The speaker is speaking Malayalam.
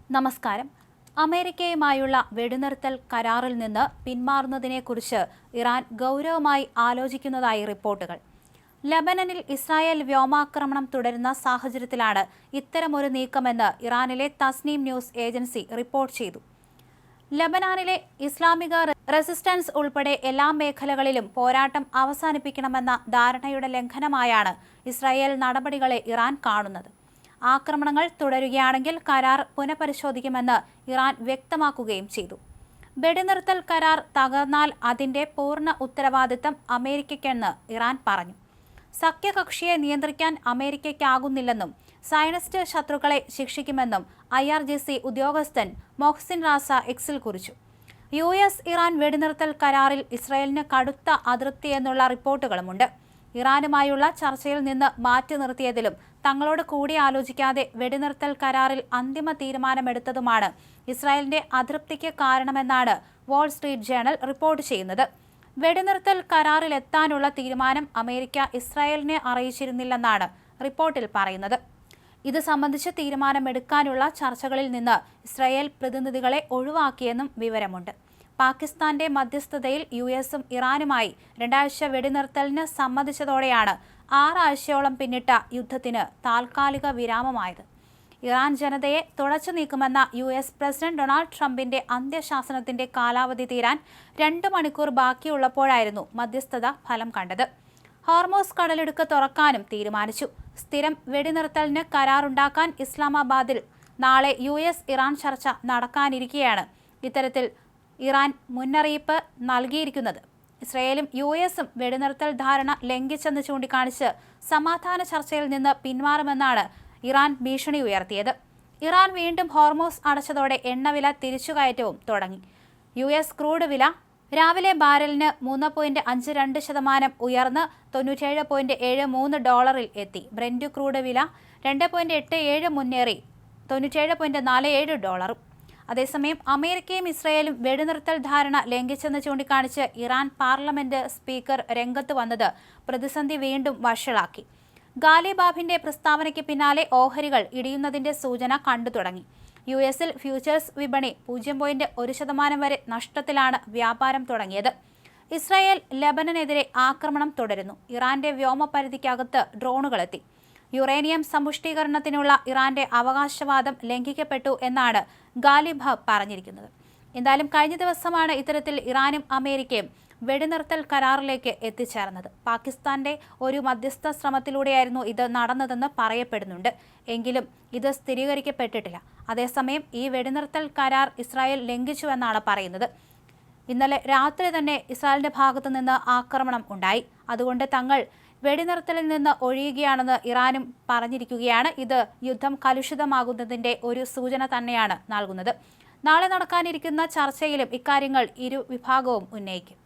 നമസ്കാരം. അമേരിക്കയുമായുള്ള വെടിനിർത്തൽ കരാറിൽ നിന്ന് പിന്മാറുന്നതിനെക്കുറിച്ച് ഇറാൻ ഗൗരവമായി ആലോചിക്കുന്നതായി റിപ്പോർട്ടുകൾ. ലബനനിൽ ഇസ്രായേൽ വ്യോമാക്രമണം തുടരുന്ന സാഹചര്യത്തിലാണ് ഇത്തരമൊരു നീക്കമെന്ന് ഇറാനിലെ തസ്നീം ന്യൂസ് ഏജൻസി റിപ്പോർട്ട് ചെയ്തു. ലബനാനിലെ ഇസ്ലാമിക റെസിസ്റ്റൻസ് ഉൾപ്പെടെ എല്ലാ മേഖലകളിലും പോരാട്ടം അവസാനിപ്പിക്കണമെന്ന ധാരണയുടെ ലംഘനമായാണ് ഇസ്രായേൽ നടപടികളെ ഇറാൻ കാണുന്നത്. ആക്രമണങ്ങൾ തുടരുകയാണെങ്കിൽ കരാർ പുനഃപരിശോധിക്കുമെന്ന് ഇറാൻ വ്യക്തമാക്കുകയും ചെയ്തു. വെടിനിർത്തൽ കരാർ തകർന്നാൽ അതിന്റെ പൂർണ്ണ ഉത്തരവാദിത്തം അമേരിക്കയ്ക്കെന്ന് ഇറാൻ പറഞ്ഞു. സഖ്യകക്ഷിയെ നിയന്ത്രിക്കാൻ അമേരിക്കയ്ക്കാകുന്നില്ലെന്നും സയനിസ്റ്റ് ശത്രുക്കളെ ശിക്ഷിക്കുമെന്നും IRGC ഉദ്യോഗസ്ഥൻ മൊഹ്സിൻ റാസ എക്സിൽ കുറിച്ചു. US ഇറാൻ വെടിനിർത്തൽ കരാറിൽ ഇസ്രായേലിന് കടുത്ത അതൃപ്തിയെന്നുള്ള റിപ്പോർട്ടുകളുമുണ്ട്. ഇറാനുമായുള്ള ചർച്ചയിൽ നിന്ന് മാറ്റി നിർത്തിയതിലും തങ്ങളോട് കൂടിയാലോചിക്കാതെ വെടിനിർത്തൽ കരാറിൽ അന്തിമ തീരുമാനമെടുത്തതുമാണ് ഇസ്രായേലിന്റെ അതൃപ്തിക്ക് കാരണമെന്നാണ് വാൾ സ്ട്രീറ്റ് ജേണൽ റിപ്പോർട്ട് ചെയ്യുന്നത്. വെടിനിർത്തൽ കരാറിലെത്താനുള്ള തീരുമാനം അമേരിക്ക ഇസ്രായേലിനെ അറിയിച്ചിരുന്നില്ലെന്നാണ് റിപ്പോർട്ടിൽ പറയുന്നത്. ഇത് സംബന്ധിച്ച് തീരുമാനമെടുക്കാനുള്ള ചർച്ചകളിൽ നിന്ന് ഇസ്രായേൽ പ്രതിനിധികളെ ഒഴിവാക്കിയെന്നും വിവരമുണ്ട്. പാകിസ്ഥാന്റെ മധ്യസ്ഥതയിൽ USഉം ഇറാനുമായി 2 ആഴ്ച വെടിനിർത്തലിന് സമ്മതിച്ചതോടെയാണ് 6 ആഴ്ചയോളം പിന്നിട്ട യുദ്ധത്തിന് താൽക്കാലിക വിരാമമായത്. ഇറാൻ ജനതയെ തുടച്ചു നീക്കുമെന്ന US പ്രസിഡന്റ് ഡൊണാൾഡ് ട്രംപിന്റെ അന്ത്യശാസനത്തിന്റെ കാലാവധി തീരാൻ 2 മണിക്കൂർ ബാക്കിയുള്ളപ്പോഴായിരുന്നു മധ്യസ്ഥത ഫലം കണ്ടത്. ഹോർമോസ് കടലിടുക്ക് തുറക്കാനും തീരുമാനിച്ചു. സ്ഥിരം വെടിനിർത്തലിന് കരാറുണ്ടാക്കാൻ ഇസ്ലാമാബാദിൽ നാളെ US ഇറാൻ ചർച്ച നടക്കാനിരിക്കെയാണ് ഇത്തരത്തിൽ ഇറാൻ മുന്നറിയിപ്പ് നൽകിയിരിക്കുന്നത്. ഇസ്രായേലും USഉം വെടിനിർത്തൽ ധാരണ ലംഘിച്ചെന്ന് ചൂണ്ടിക്കാണിച്ച് സമാധാന ചർച്ചയിൽ നിന്ന് പിന്മാറുമെന്നാണ് ഇറാൻ ഭീഷണി ഉയർത്തിയത്. ഇറാൻ വീണ്ടും ഹോർമോസ് അടച്ചതോടെ എണ്ണവില തിരിച്ചുകയറ്റവും തുടങ്ങി. US ക്രൂഡ് വില രാവിലെ ബാരലിന് 3.52% ഉയർന്ന് $97.73 എത്തി. ബ്രെന്റ് ക്രൂഡ് വില 2.87 മുന്നേറി $97.47. അതേസമയം അമേരിക്കയും ഇസ്രായേലും വെടിനിർത്തൽ ധാരണ ലംഘിച്ചെന്ന് ചൂണ്ടിക്കാണിച്ച് ഇറാൻ പാർലമെന്റ് സ്പീക്കർ രംഗത്ത് വന്നത് പ്രതിസന്ധി വീണ്ടും വഷളാക്കി. ഗാലിബാഫിന്റെ പ്രസ്താവനയ്ക്ക് പിന്നാലെ ഓഹരികൾ ഇടിയുന്നതിന്റെ സൂചന കണ്ടു തുടങ്ങി. USൽ ഫ്യൂച്ചേഴ്സ് വിപണി 0.1% വരെ നഷ്ടത്തിലാണ് വ്യാപാരം തുടങ്ങിയത്. ഇസ്രായേൽ ലബനനെതിരെ ആക്രമണം തുടരുന്നു. ഇറാന്റെ വ്യോമപരിധിക്കകത്ത് ഡ്രോണുകളെത്തി. യുറേനിയം സമ്പുഷ്ടീകരണത്തിനുള്ള ഇറാന്റെ അവകാശവാദം ലംഘിക്കപ്പെട്ടു എന്നാണ് ഗാലിബാഫ് പറഞ്ഞിരിക്കുന്നത്. എന്തായാലും കഴിഞ്ഞ ദിവസമാണ് ഇത്തരത്തിൽ ഇറാനും അമേരിക്കയും വെടിനിർത്തൽ കരാറിലേക്ക് എത്തിച്ചേർന്നത്. പാകിസ്ഥാന്റെ ഒരു മധ്യസ്ഥ ശ്രമത്തിലൂടെയായിരുന്നു ഇത് നടന്നതെന്ന് പറയപ്പെടുന്നുണ്ട്. എങ്കിലും ഇത് സ്ഥിരീകരിക്കപ്പെട്ടിട്ടില്ല. അതേസമയം ഈ വെടിനിർത്തൽ കരാർ ഇസ്രായേൽ ലംഘിച്ചുവെന്നാണ് പറയുന്നത്. ഇന്നലെ രാത്രി തന്നെ ഇസ്രായേലിന്റെ ഭാഗത്തു നിന്ന് ആക്രമണം ഉണ്ടായി. അതുകൊണ്ട് തങ്ങൾ വെടിനിർത്തലിൽ നിന്ന് ഒഴിയുകയാണെന്ന് ഇറാനും പറഞ്ഞിരിക്കുകയാണ്. ഇത് യുദ്ധം കലുഷിതമാകുന്നതിന്റെ ഒരു സൂചന തന്നെയാണ് നൽകുന്നത്. നാളെ നടക്കാനിരിക്കുന്ന ചർച്ചയിലും ഇക്കാര്യങ്ങൾ ഇരു വിഭാഗവും ഉന്നയിക്കും.